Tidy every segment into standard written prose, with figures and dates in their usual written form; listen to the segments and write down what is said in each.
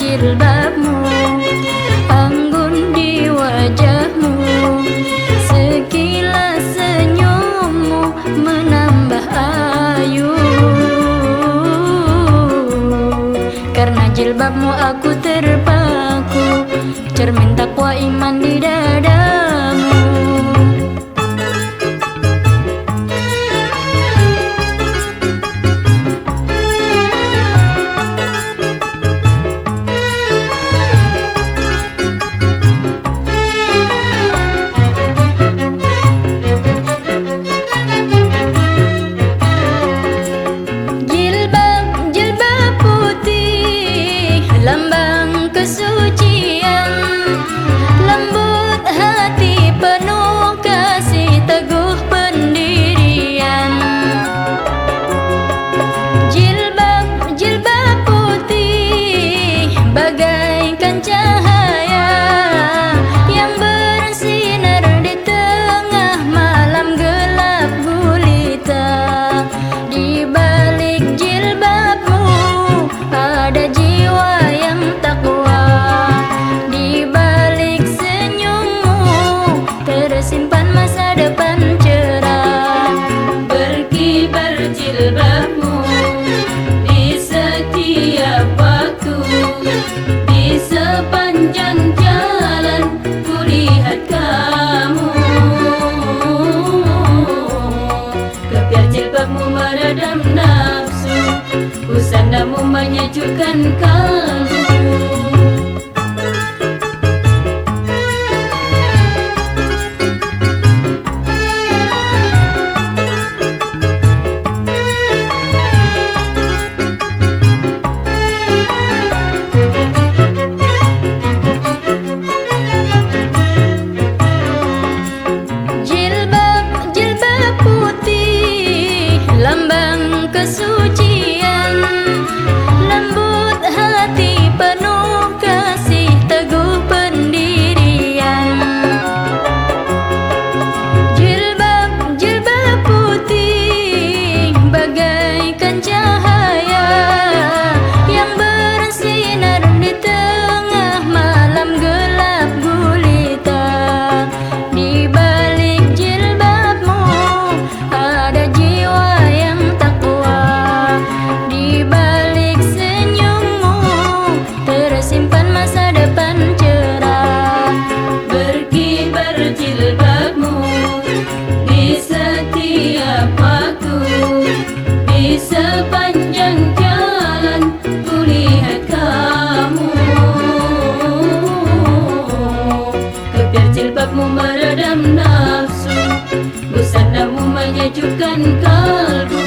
jilbabmu, anggun di wajahmu, sekilas senyummu menambah ayu. Karena jilbabmu aku terpaku, cermin takwa iman di dadamu. Lambang kesucian, lembut hati penuh kasih, teguh pendirian. Jilbab putih bagaikan cahaya yang bersinar di tengah malam gelap gulita. Di balik jilbabmu ada jiwa takwa, di balik senyummu tersimpan masa depan cerah. Berkibar jilbabmu di setiap waktu, di sepanjang jalan kulihat kamu. Kebiar jilbabmu meredam nafsu, busanamu menyejukkan kalbu. Jilbab putih lambang kesucian, lembut hati penuh kasih, teguh pendirian. Jilbab putih bagaikan cahaya yang bersinar di tengah malam gelap gulita. Di balik jilbabmu ada jiwa yang takwa, di balik senyummu tersimpan masa depan cerah. Berkibar jilbabmu di setiap waktu, di sepanjang jalan kulihat kamu. Kebiar jilbabmu meredam nafsu, busanamu menyejukkan kalbu.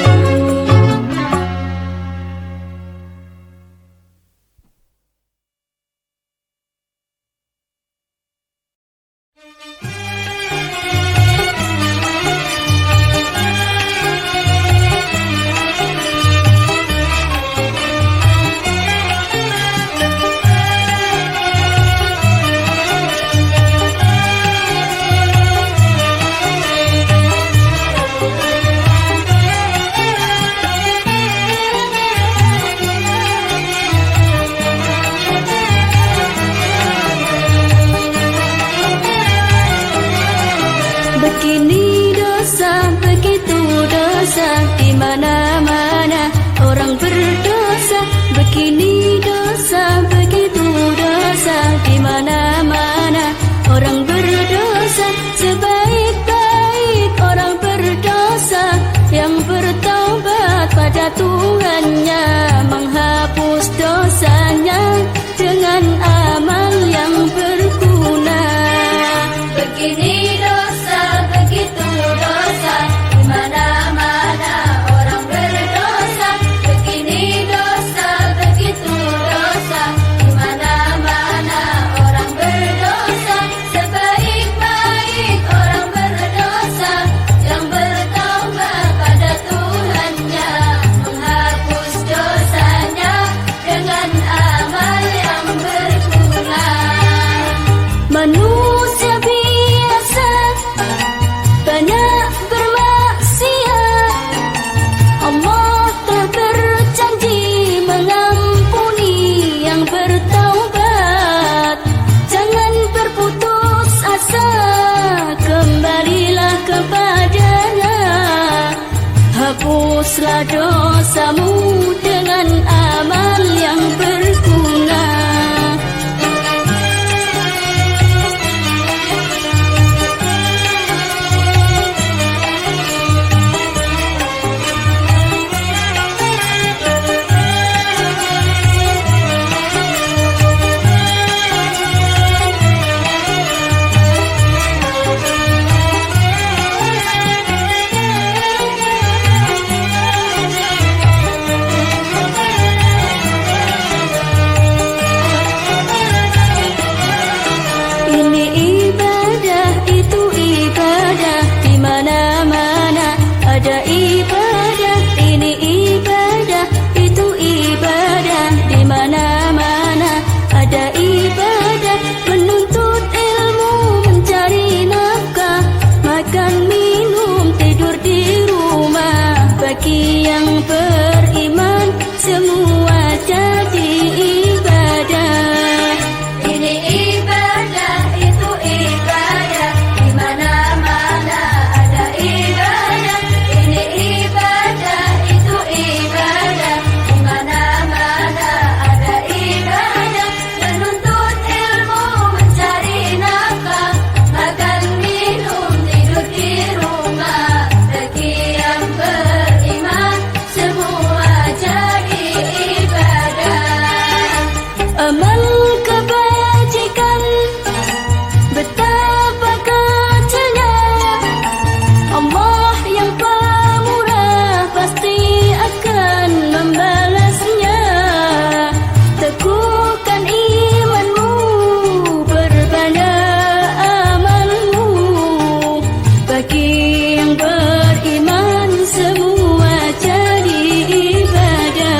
hapuslah dosamu dengan amal yang berguna. Bagi yang beriman semua jadi ibadah. Ini ibadah, itu ibadah, di mana-mana ada ibadah. Ini ibadah, itu ibadah, di mana-mana ada ibadah. Menuntut ilmu, mencari nafkah, makan minum, tidur di rumah. Bagi yang amal kebajikan betapa kecilnya, Allah yang pemurah pasti akan membalasnya. Teguhkan imanmu, perbanyak amalmu. Bagi yang beriman semua jadi ibadah.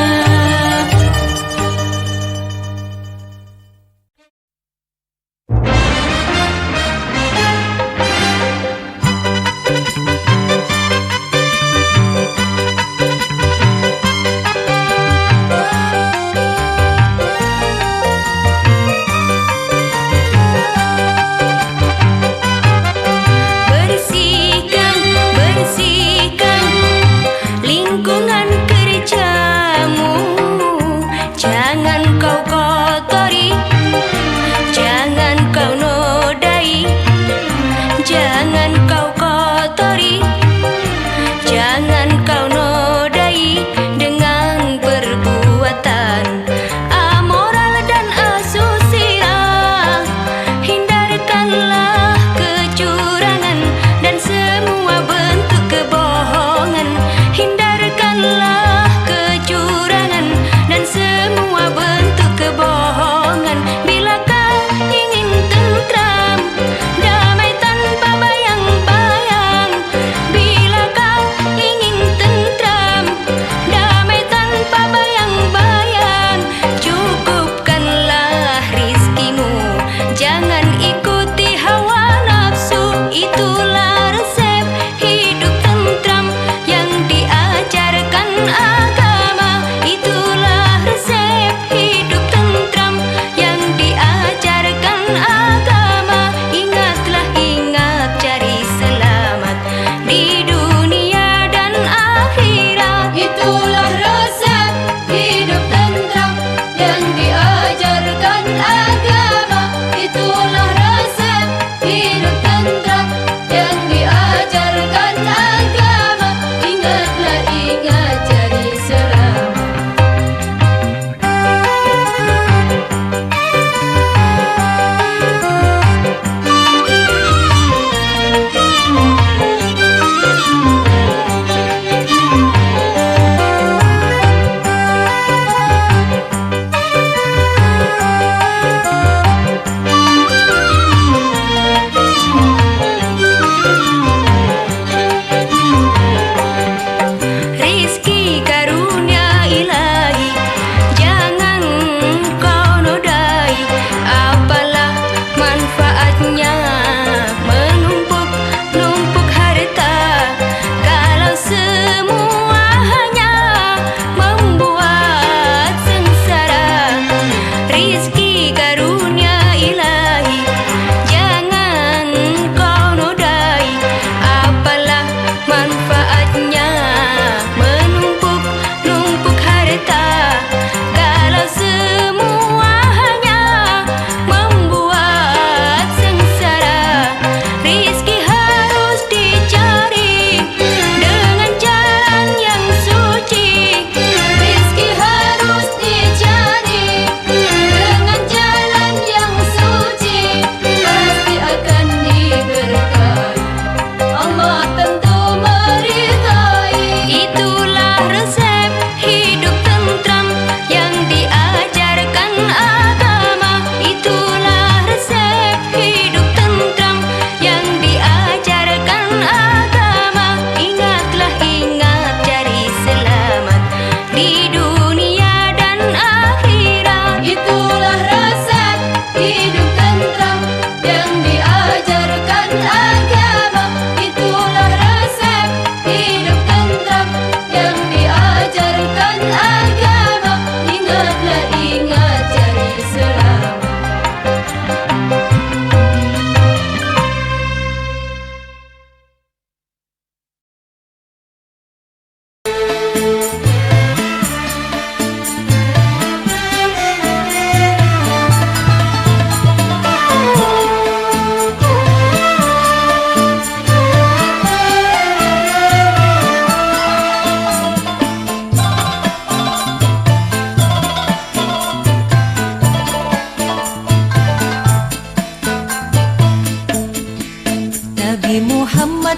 Manfaatnya menumpuk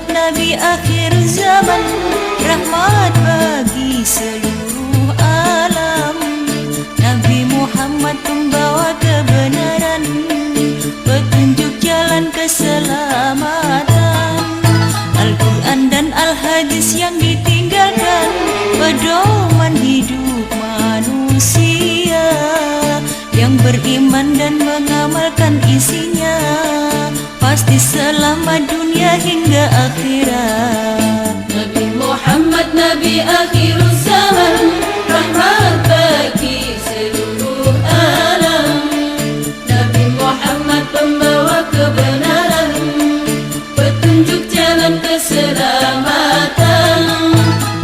Muhammad Nabi akhir zaman, rahmat bagi seluruh alam. Nabi Muhammad pembawa kebenaran, petunjuk jalan keselamatan. Al-Quran dan Al-Hadis yang ditinggalkan, pedoman hidup manusia. Yang beriman dan mengamalkan isinya, pasti selamat dunia hingga akhirat. Nabi Muhammad Nabi akhir zaman, rahmat bagi seluruh alam. Nabi Muhammad pembawa kebenaran, petunjuk jalan keselamatan.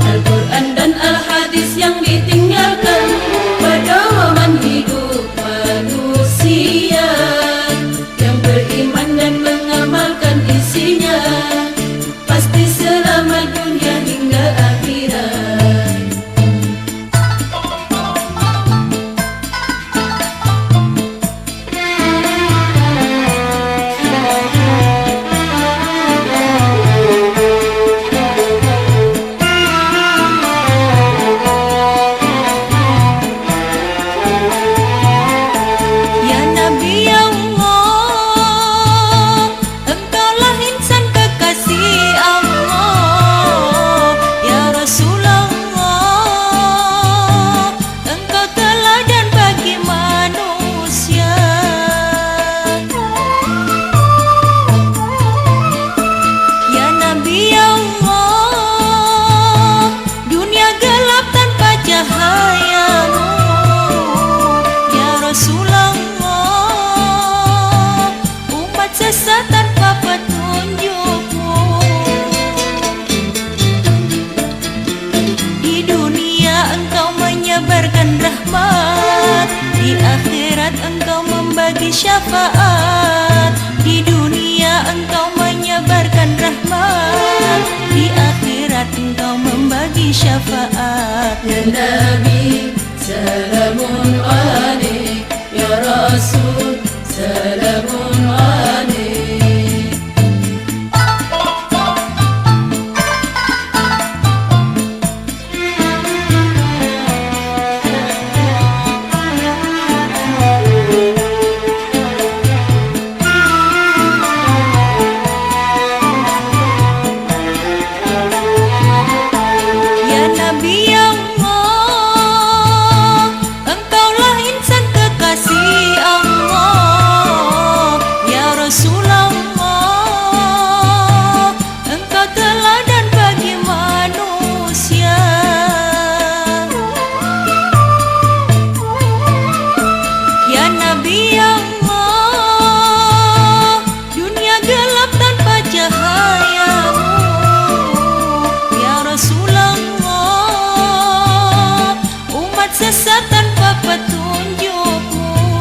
Al-Quran dan Al-Hadis yang ditinggalkan, pedoman hidup manusia. Yang beriman dan mengamalkan isinya, pasti selamat dunia hingga akhirat. Ya Nabi Allah, engkaulah insan kekasih Allah. Ya Rasulullah, engkau teladan bagi manusia. Ya Nabi Allah, dunia gelap tanpa cahayamu. Ya Rasulullah, umat sesat tanpa petunjukmu. Di dunia engkau menyebarkan rahmat, di akhirat engkau membagi syafaat. Di dunia engkau menyebarkan rahmat, di akhirat engkau membagi syafaat. Ya Nabi, salamun alaik. Ya Rasul, salamun alaik. Ya Nabi Allah, engkaulah insan kekasih Allah. Ya Rasulullah, engkau teladan bagi manusia. Ya Nabi Allah, dunia gelap tanpa cahayamu. Ya Rasulullah, umat sesat tanpa petunjukmu.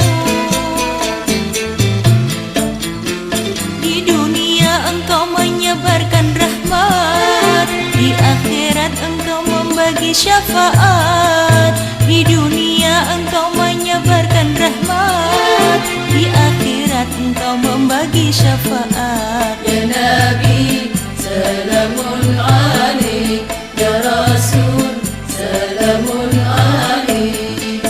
Di dunia engkau menyebarkan rahmat, di akhirat engkau membagi syafaat. Di dunia engkau menyebarkan rahmat, di akhirat engkau membagi syafaat. Ya Nabi, salamun alaik. Ya Rasul, salamun alaik.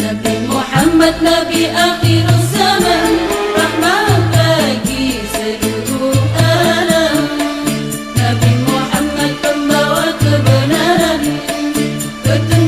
Nabi Muhammad Nabi akhir zaman, rahmat bagi seluruh alam. Nabi Muhammad pembawa kebenaran, petunjuk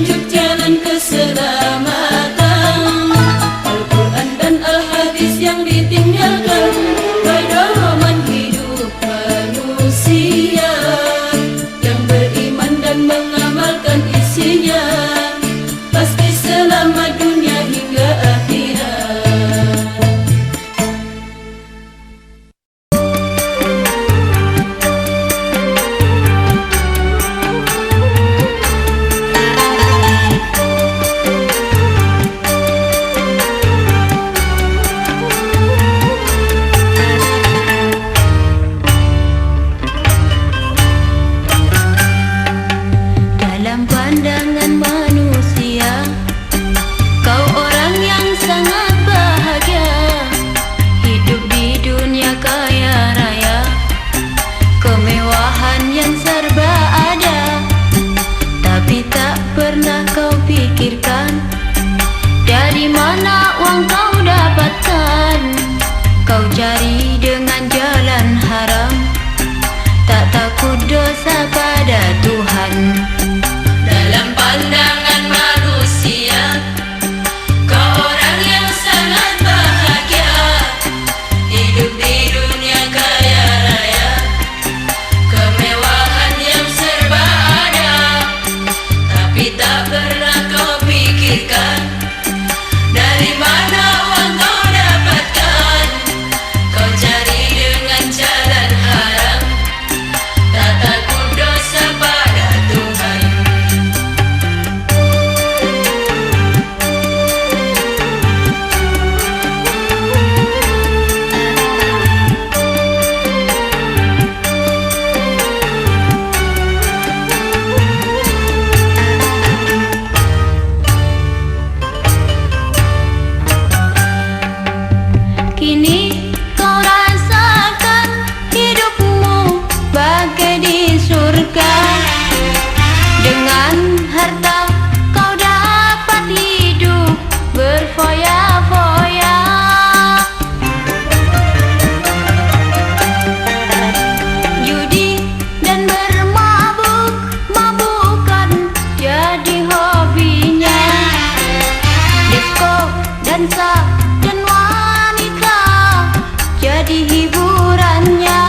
jadi hiburannya.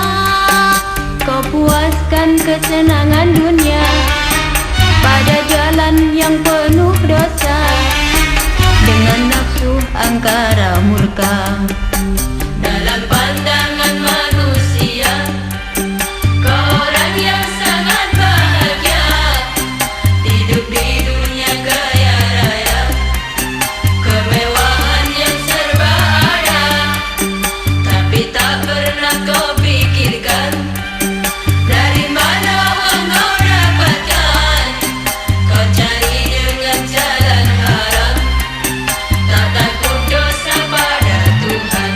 Kau puaskan kesenangan dunia pada jalan yang penuh dosa, dengan nafsu angkara murka. Dalam pandangan manusia, kau orang yang sangat bahagia, hidup di dunia kaya raya, kemewahan yang serba ada. Tapi tak pernah kau pikirkan dari mana uang kau dapatkan. Kau cari dengan jalan haram, tak takut dosa pada Tuhan.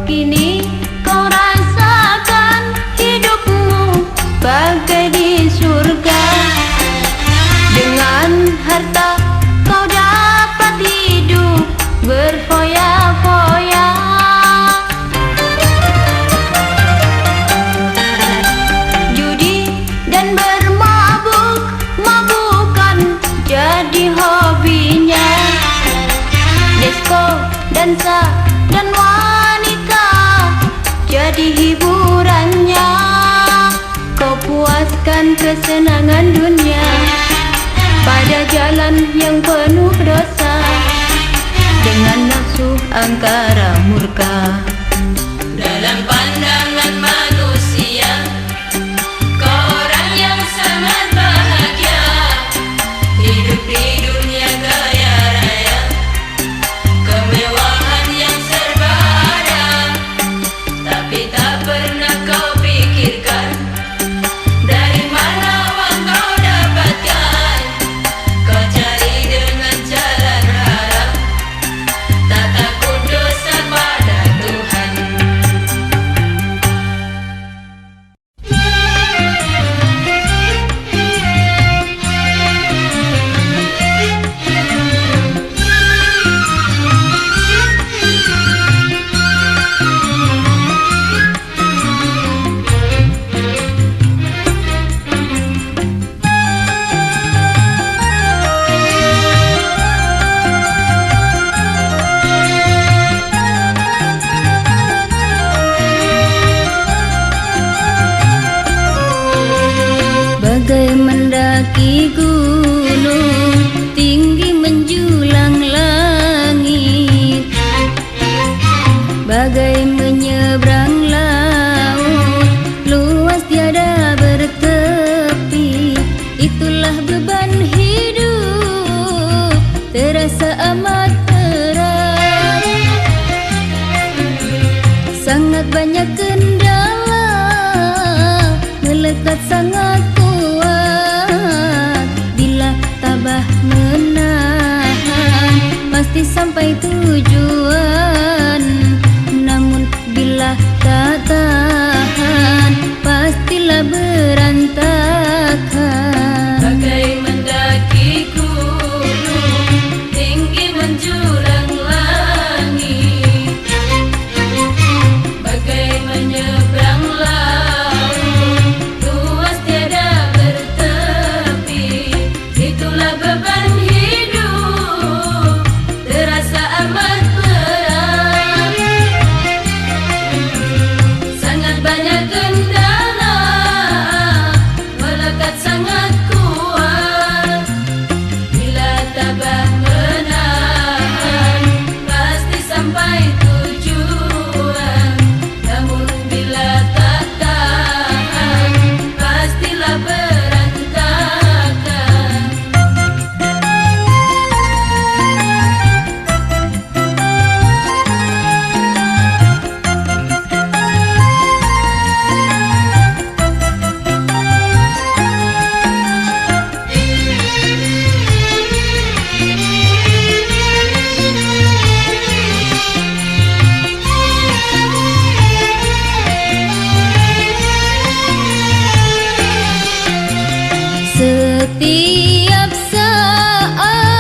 Kini kau rasakan hidupmu bagai di surga. Dengan harta kau dapat hidup berfoya-foya. Judi dan bermabuk-mabukan jadi hobinya. Disko, dansa, dan wanita jadi hiburannya. Kau puaskan kesenangan dunia pada jalan yang penuh dosa, dengan nafsu angkara murka. Dalam pandangan manusia, kau orang yang sangat bahagia, hidup di dunia kaya raya, kemewahan yang serba ada. Tapi tak pernah kau pikirkan dari mana uang kau dapatkan. Kau cari dengan jalan haram, tak takut dosa pada Tuhan. Bagai mendaki gunung tinggi menjulang langit, bagai menyeberang laut luas tiada bertepi. Itulah beban hidup terasa amat berat, sangat banyak kendala melekat sangat kuat. Bila tabah menahan pasti sampai tujuan, namun bila tak tahan pastilah berantakan. Bagai mendaki gunung tinggi menjulang langit, bagai menyeberang laut luas tiada bertepi. Itulah beban hidup terasa amat berat, sangat banyak kendala melekat sangat kuat. Bila tabah menahan pasti sampai tujuan, namun bila tak tahan pastilah berantakan. Setiap saat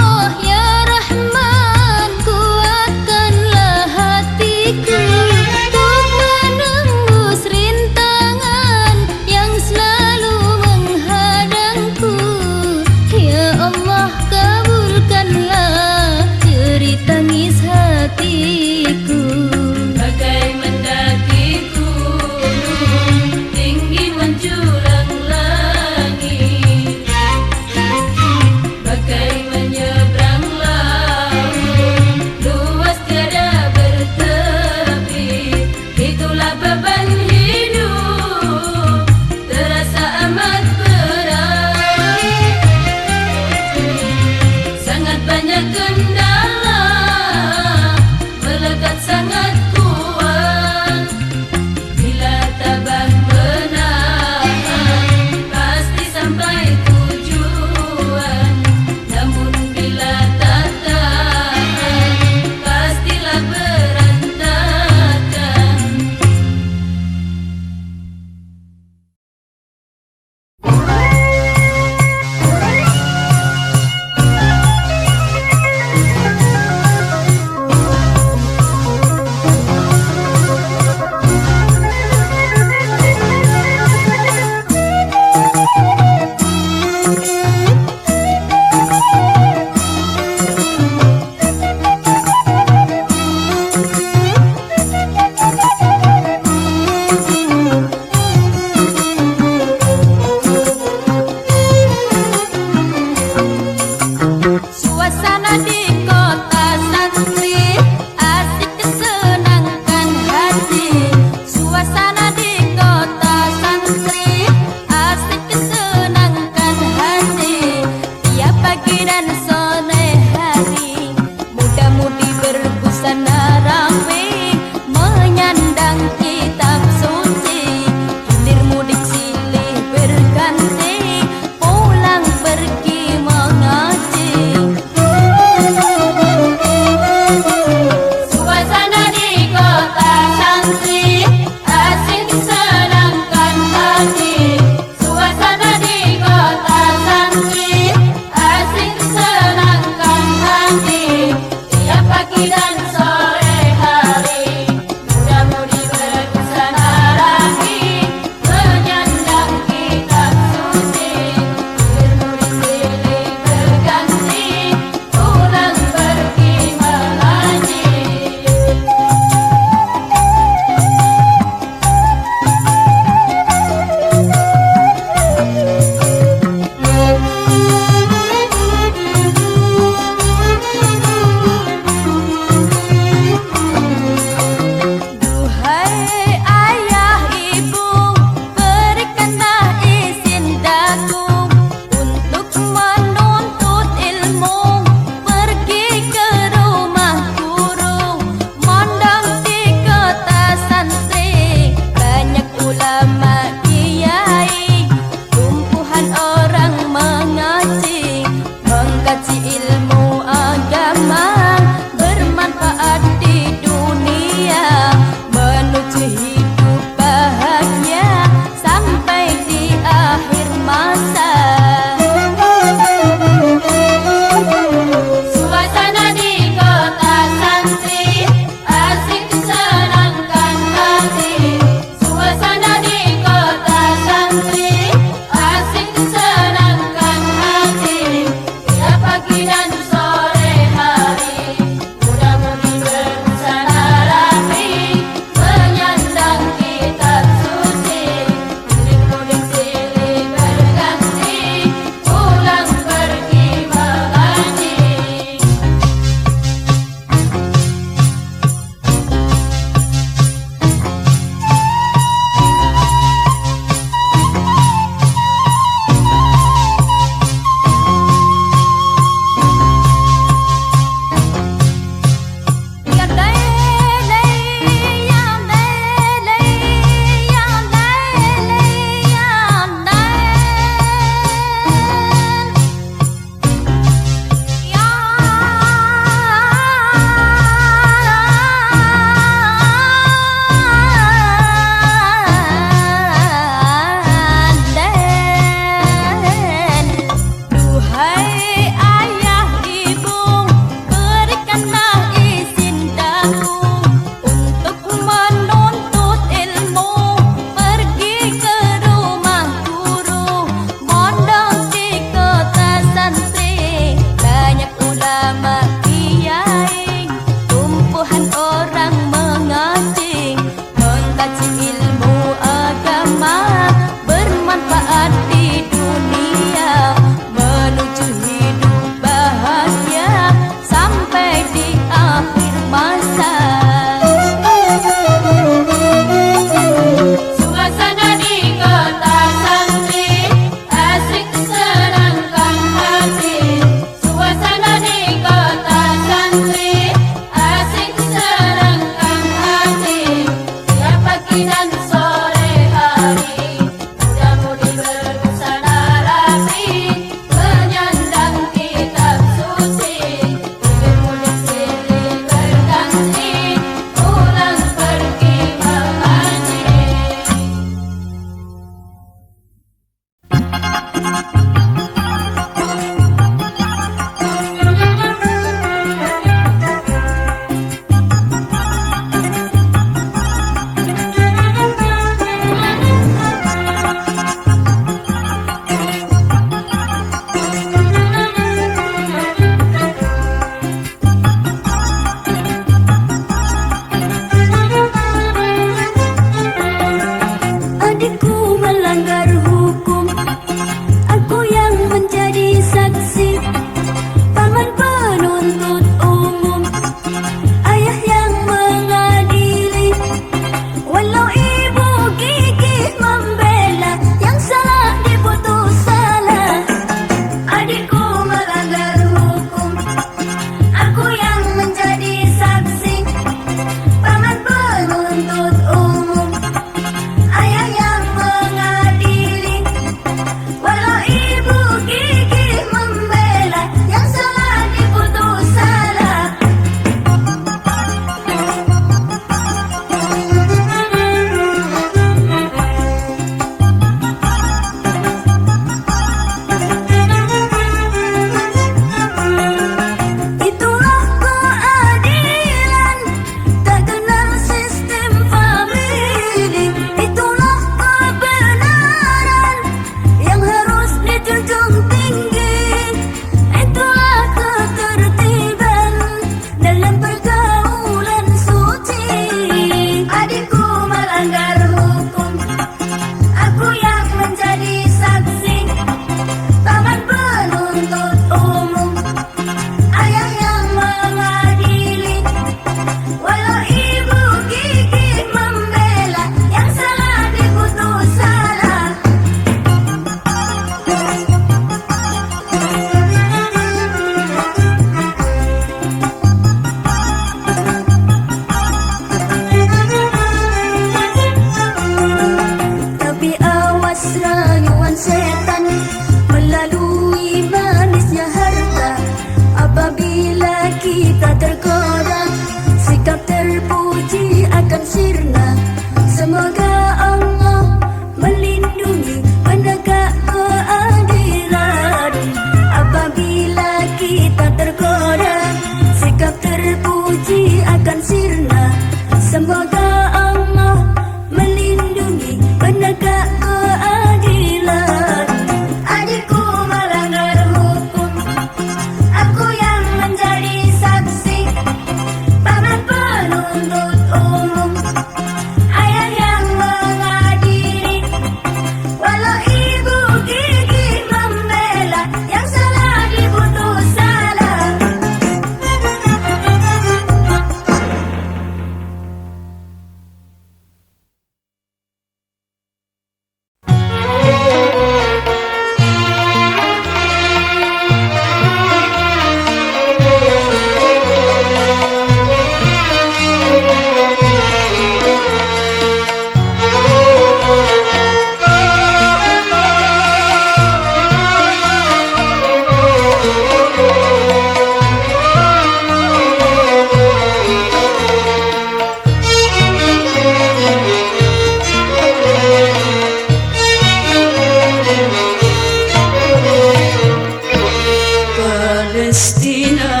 Palestina,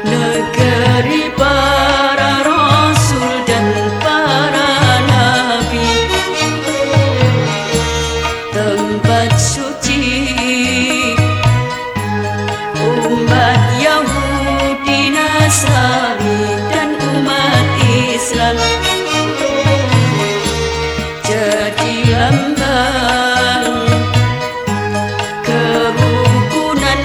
negeri para rasul dan para nabi, tempat suci umat Yahudi, Nasrani dan umat Islam. Jadi lambang kerukunan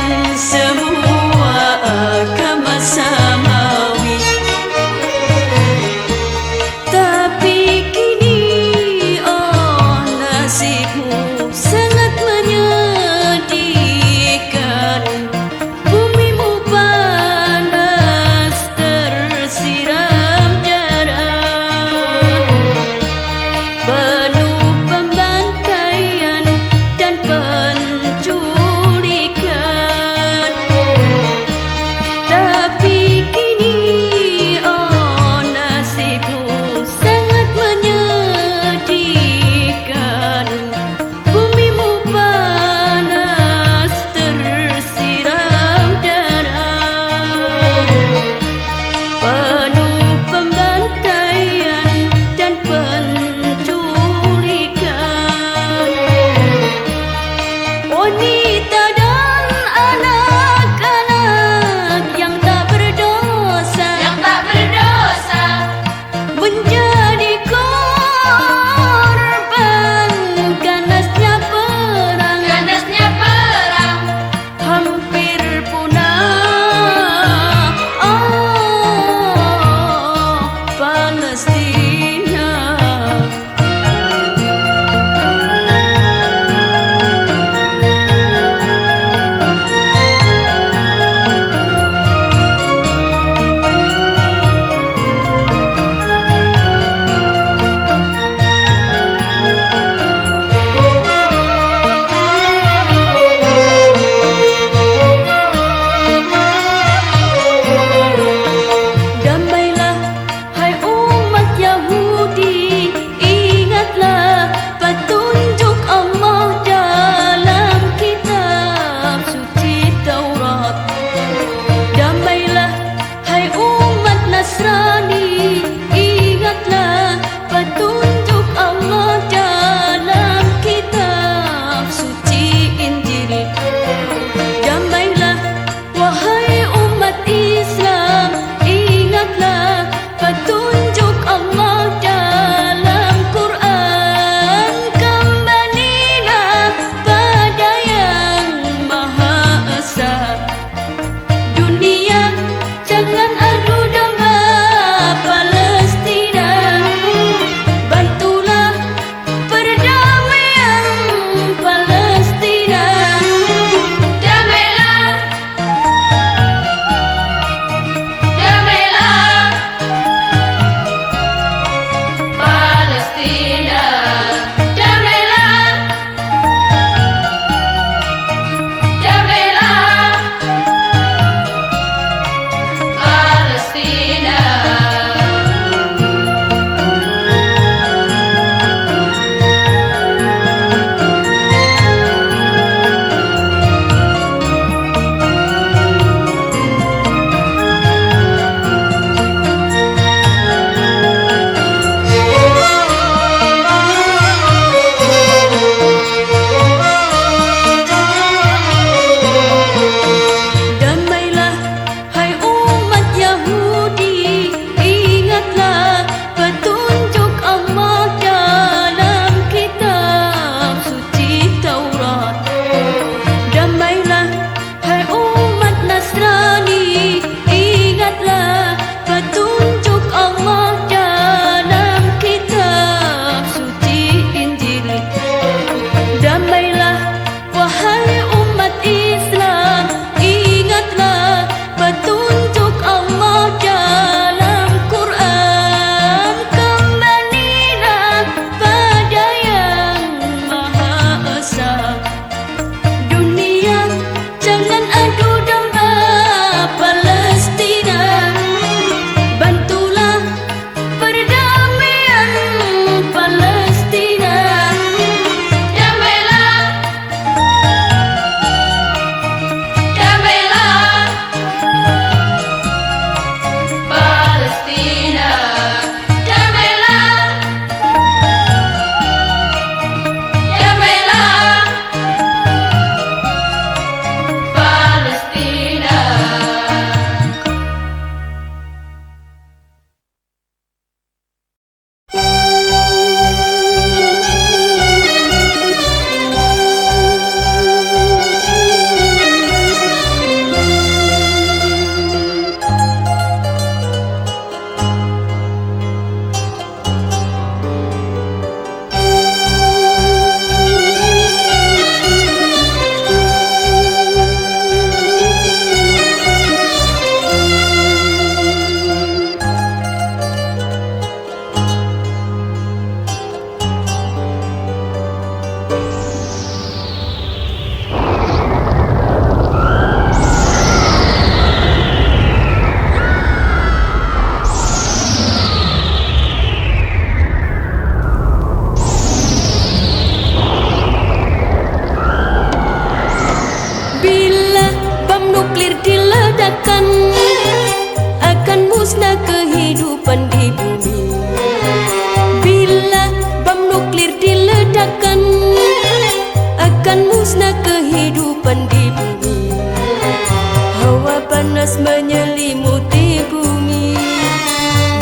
diledakkan, akan musnah kehidupan di bumi. Bila bom nuklir diledakkan, akan musnah kehidupan di bumi. Hawa panas menyelimuti bumi,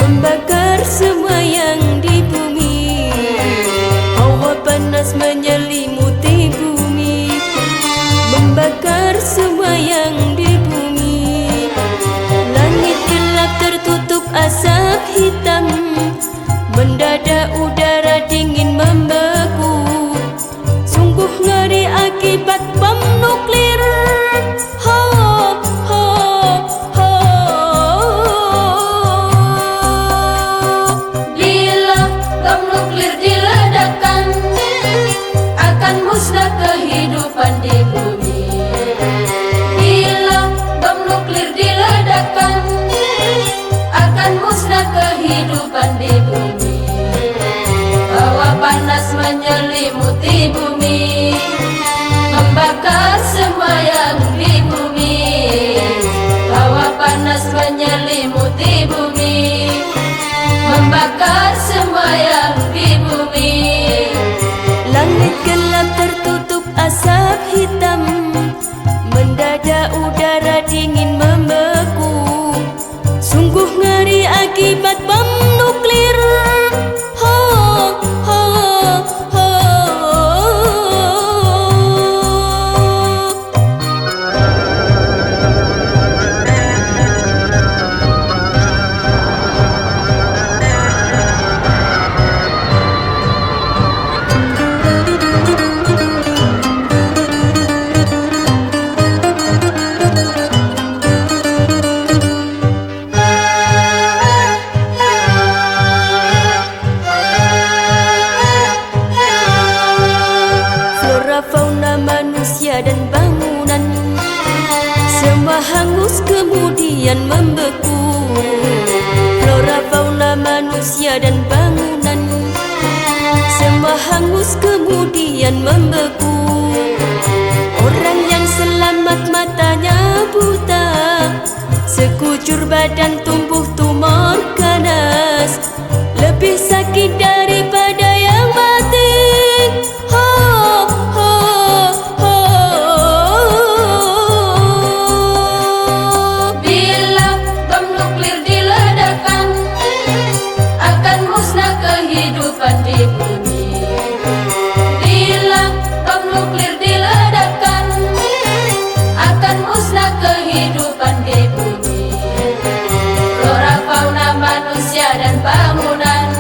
membakar semua yang di bumi. Hawa panas menyelimuti bumi, membakar semua yang di bumi. Langit gelap tertutup asap hitam, mendadak udara dingin membeku. Sungguh ngeri akibat bom nuklir. Ho, ho, ho. Bila bom nuklir diledakkan, akan musnah kehidupan di bumi. Bila bom nuklir diledakkan, akan musnah kehidupan di bumi. Hawa panas menyelimuti bumi, membakar semua yang di bumi. Hawa panas menyelimuti bumi, membakar semua yang di bumi. Langit gelap tertutup asap hitam, mendadak udara dingin membeku. Sungguh ngeri akibat bom nuklir. Ho, ho, ho. Fauna manusia dan bangunan semua hangus kemudian membeku. Flora fauna manusia dan bangunan semua hangus kemudian membeku. Orang yang selamat matanya buta, sekujur badan tumbuh tumor ganas, lebih sakit daripada yang mati. Ho, ho, ho. Bila bom nuklir diledakkan, akan musnah kehidupan di bumi. Bila bom nuklir diledakkan, akan musnah kehidupan di bumi. Flora fauna manusia dan bangunan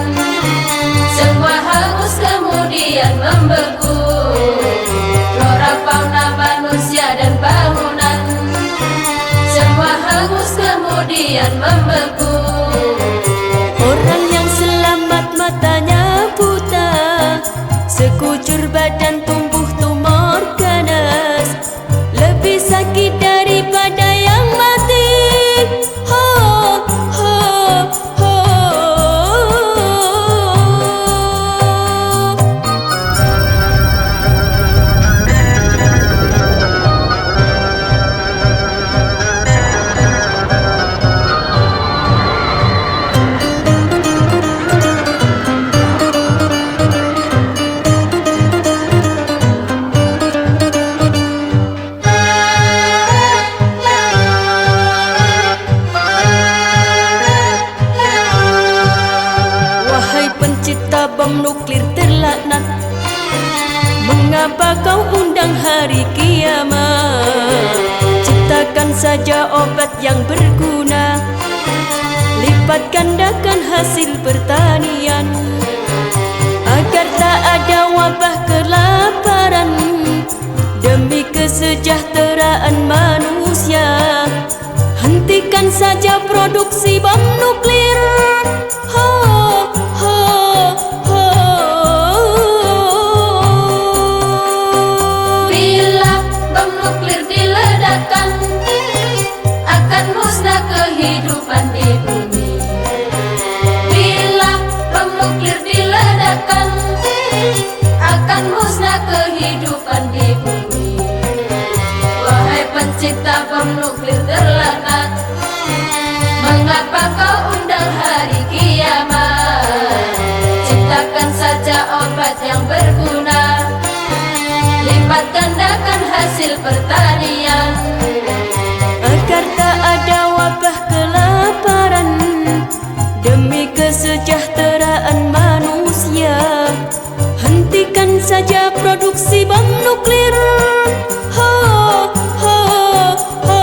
semua hangus kemudian membeku. Flora fauna manusia dan bangunan semua hangus kemudian membeku. Orang yang selamat matanya buta, sekujur badan tumbuh tumor ganas, lebih sakit daripada yang mati. Ho, ho, ho. Pencipta bom nuklir terlaknat, mengapa kau undang hari kiamat? Ciptakan saja obat yang berguna, lipat gandakan hasil pertanian, agar tak ada wabah kelaparan, demi kesejahteraan manusia. Hentikan saja produksi bom nuklir. Ho, ho, ho. Bila bom nuklir diledakkan, akan musnah kehidupan di bumi. Bila bom nuklir diledakkan, akan musnah kehidupan di bumi. Wahai Pencipta bom nuklir terlaknat, mengapa kau undang hari kiamat? Ciptakan saja obat yang berguna, lipat gandakan hasil pertanian, agar tak ada wabah kelaparan, demi kesejahteraan manusia. Hentikan saja produksi bom nuklir. Ho, ho, ho.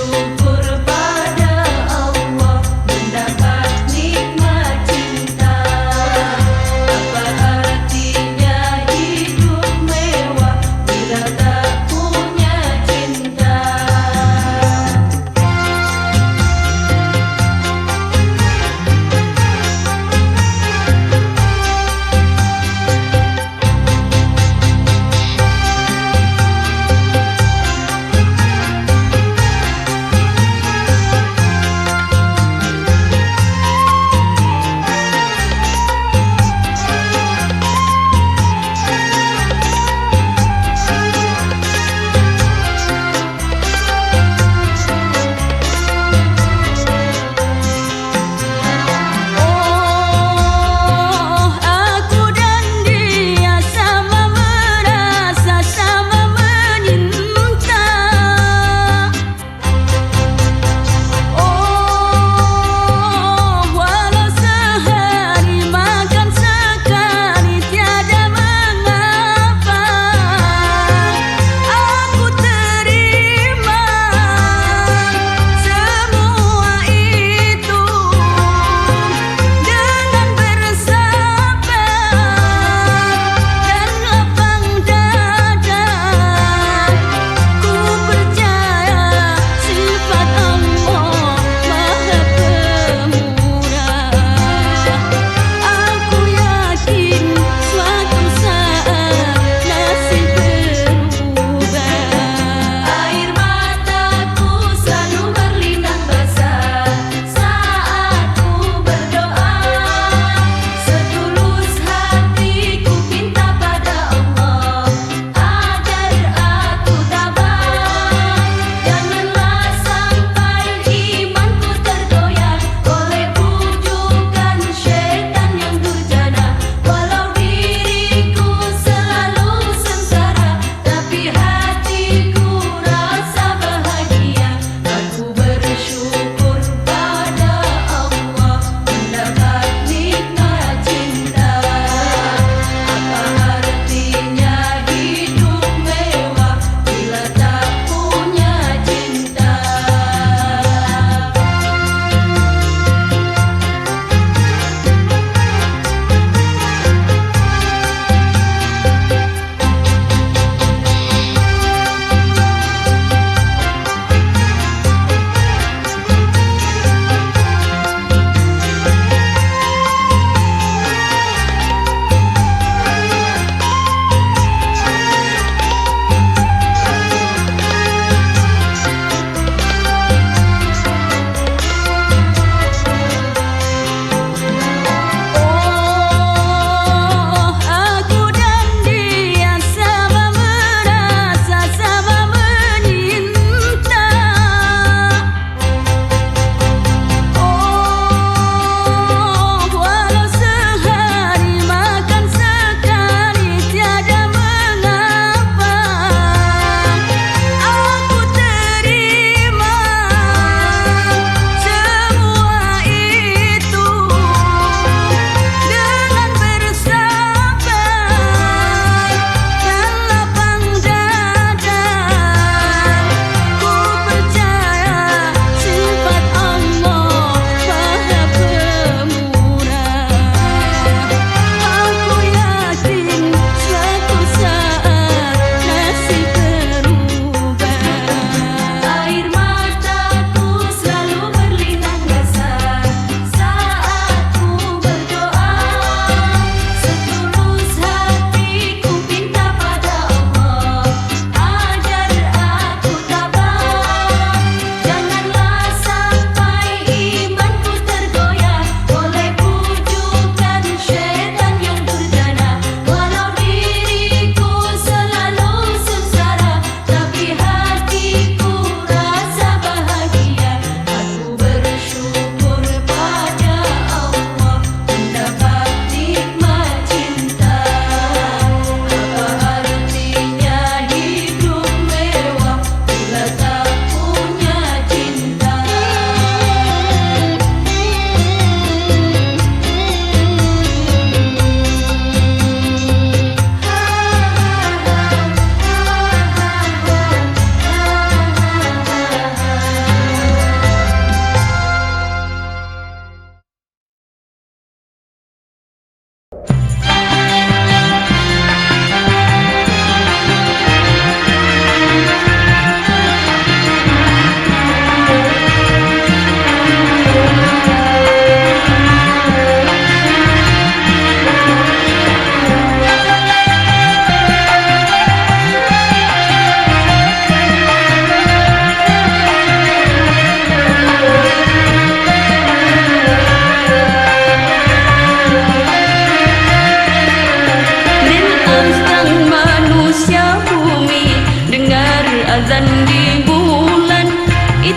Bersyukur pada Allah mendapat nikmat cinta. Apa artinya hidup mewah bila tak punya cinta?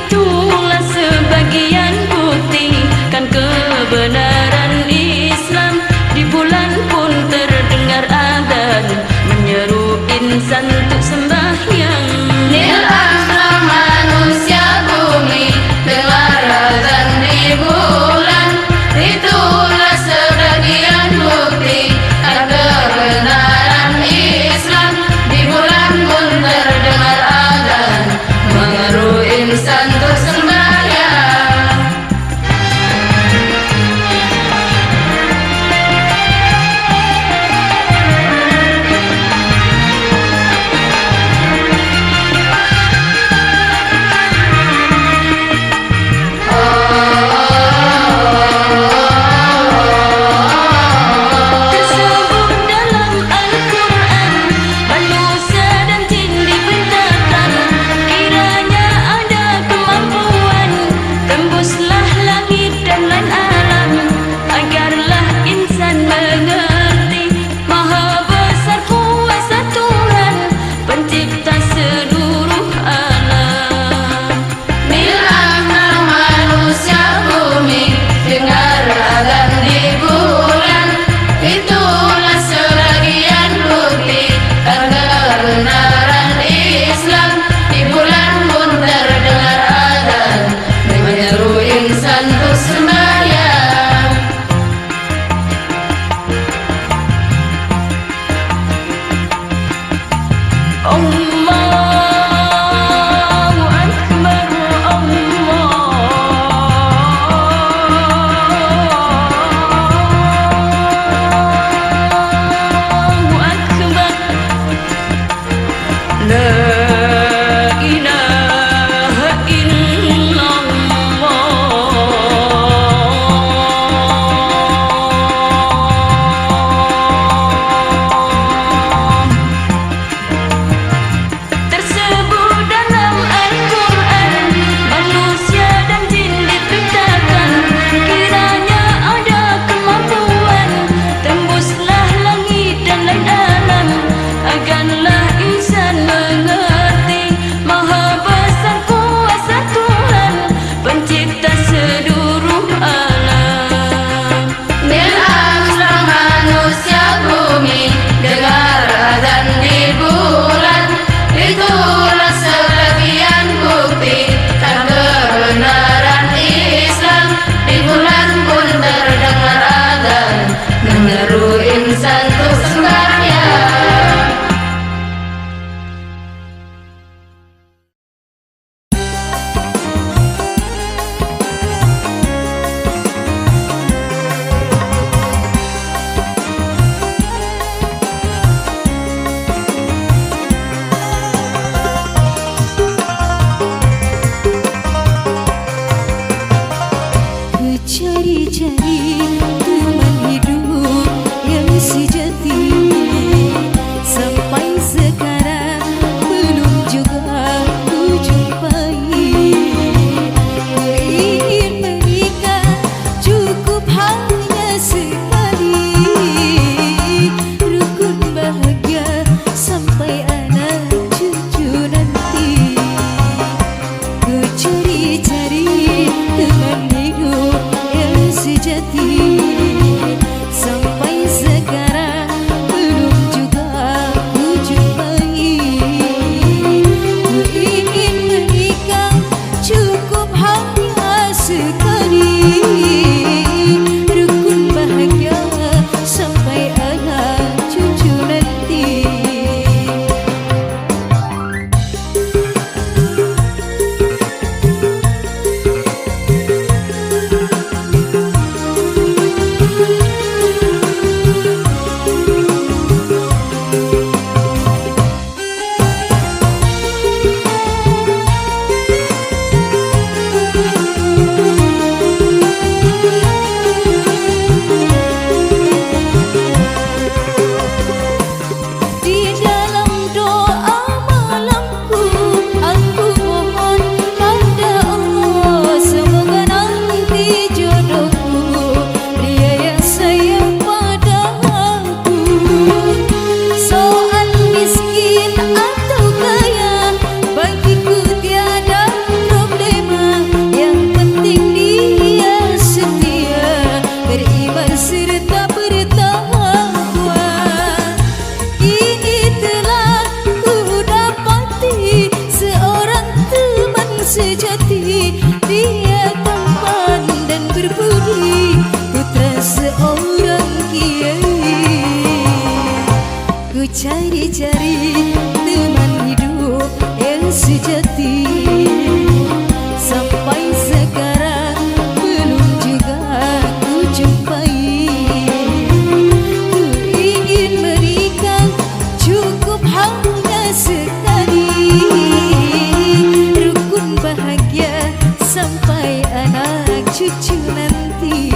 itulah sebagian bukti kan kebenaran Islam. Di bulan pun terdengar adzan menyeru insan untuk sembahyang. Neil Armstrong manusia bumi dengar azan di bulan. Itulah sebagian bukti kan kebenaran Islam. Di bulan pun terdengar adzan menyeru insan untuk sembahyang. Tersebut dalam Al-Quran, manusia dan jin dibentangkan. Kiranya ada kemampuan, tembuslah langit dan lain alam, agarlah insan mengerti maha besar kuasa Tuhan, pencipta seluruh alam. Neil Armstrong manusia bumi dengar azan di bulan. Itulah sebagian bukti kan kebenaran Islam. Di bulan pun terdengar azan menyeru insan untuk sembahyang. Allahu Akbar, Allahu Akbar. La ilaha illallah. Tersebut dalam Al-Quran, manusia dan jin diciptakan. Kiranya ada kemampuan, tembuslah langit dan lain alam, agarlah insan mengerti maha besar kuasa Tuhan, pencipta seluruh alam. Neil Armstrong manusia bumi dengar azan di bulan. Itulah sebagian bukti kan kebenaran Islam. Di bulan pun terdengar azan menyeru insan untuk sembahyang. Cari-cari teman hidup yang sejati, sampai sekarang belum juga ku jumpai. Ku ingin menikah cukup hanya sekali, rukun bahagia sampai anak cucu nanti. Ku cari-cari teman hidup yang sejati, sampai sekarang belum juga ku jumpai. Ku ingin menikah cukup hanya sekali, rukun bahagia sampai anak cucu nanti. Dia tampan dan berbudi, putra seorang kiai. Ku cari-cari teman hidup yang sejati, sampai sekarang belum juga ku jumpai. Ku ingin menikah cukup hanya sekali, rukun bahagia sampai anak cucu nanti.